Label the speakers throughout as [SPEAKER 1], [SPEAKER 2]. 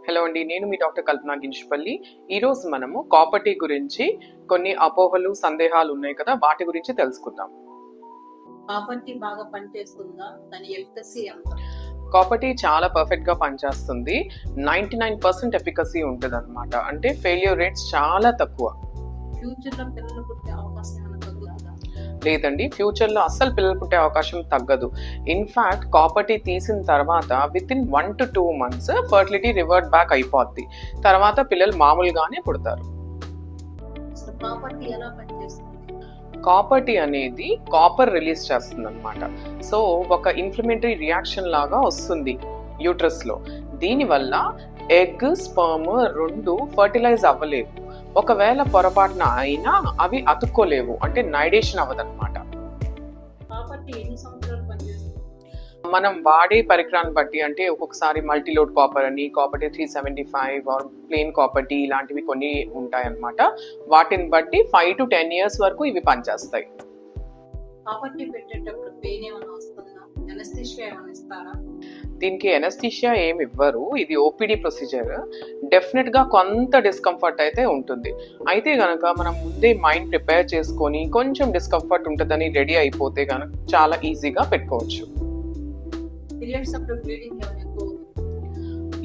[SPEAKER 1] Hello అండి, నేను మీ doctor కల్పన గించుపల్లి. ఈరోజు మనము కాపర్ టీ గురించి కొన్ని అపోహలు సందేహాలు ఉన్నాయి కదా, వాటి గురించి తెలుసుకుందాం.
[SPEAKER 2] కాపర్ టీ బాగా పనిచేస్తుందా? దాని ఎఫికసీ ఎంత?
[SPEAKER 1] కాపర్ టీ చాలా పర్ఫెక్ట్ గా పనిచేస్తుంది. 99% ఎఫికసీ ఉంటుంది అనమాట. అంటే ఫెయిల్యూర్ రేట్స్ చాలా తక్కువ.
[SPEAKER 2] ఫ్యూచర్ లో పిల్లలు పుట్టే అవకాశం ఏమైనా తగ్గుతుందా?
[SPEAKER 1] లేదండి, ఫ్యూచర్ లో అస్సలు పిల్లలు పుట్టే అవకాశం తగ్గదు. ఇన్ఫాక్ట్ కాపర్ టీ తీసిన తర్వాత with in 1 to 2 months fertility revert back అయిపోద్ది. తర్వాత పిల్లలు మామూలుగానే పుడతారు.
[SPEAKER 2] అసలు కాపర్ టీ ఎలా పనిచేస్తుంది?
[SPEAKER 1] కాపర్ టీ అనేది కాపర్ రిలీజ్ చేస్తుంది అనమాట. సో ఒక ఇన్ఫ్లమేటరీ రియాక్షన్ లాగా వస్తుంది యూట్రస్ లో. దీనివల్ల ఎగ్ స్పర్మ్ రెండు ఫర్టిలైజ్ అవ్వలేవు. ఒకవేళ పొరపాటున అయినా అవి అతుక్కోలేవు, అంటే నైడేషన్ అవ్వదన్నమాట.
[SPEAKER 2] కాపర్ టీ ఎన్ని సంవత్సరాలు పనిచేస్తుంది?
[SPEAKER 1] మనం వాడే పరికరాన్ని బట్టి, అంటే ఒక్కొక్కసారి మల్టీలోడ్ కాపర్ అని, copper T 375 or plain copper T ఇలాంటివి కొన్ని ఉంటాయి అన్నమాట. వాటిని బట్టి 5 to 10 years వరకు ఇవి పనిచేస్తాయి.
[SPEAKER 2] కాపర్ టీ పెట్టేటప్పుడు పెయిన్ ఏమైనా వస్తుందా? ఎనస్థీషియా ఏమైనా ఇస్తారా?
[SPEAKER 1] దీనికి ఎనస్థీషియా ఏమి ఇవ్వరు. ఇది ఓపీడీ ప్రొసీజర్. డెఫినెట్ గా కొంత డిస్కంఫర్ట్ అయితే ఉంటుంది. అయితే గనక మనం ముందే మైండ్ ప్రిపేర్ చేసుకొని కొంచెం డిస్కంఫర్ట్ ఉంటుందని రెడీ అయిపోతే గనక చాలా ఈజీగా పెట్టుకోవచ్చు.
[SPEAKER 2] పీరియడ్స్ అప్పుడు బ్లీడింగ్ ఏమైనా ఎక్కువ?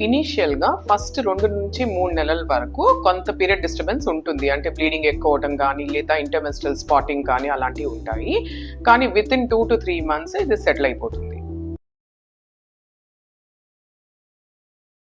[SPEAKER 1] ఇనీషియల్ గా ఫస్ట్ 2 నుంచి 3 నెలల వరకు కొంత పీరియడ్ డిస్టర్బెన్స్ ఉంటుంది. అంటే బ్లీడింగ్ ఎక్కువ అవడం కానీ, లేదా ఇంటర్మెన్స్ట్రల్ స్పాటింగ్ కానీ అలాంటివి ఉంటాయి. కానీ విత్ ఇన్ 2 to 3 months ఇది సెటిల్ అయిపోతుంది.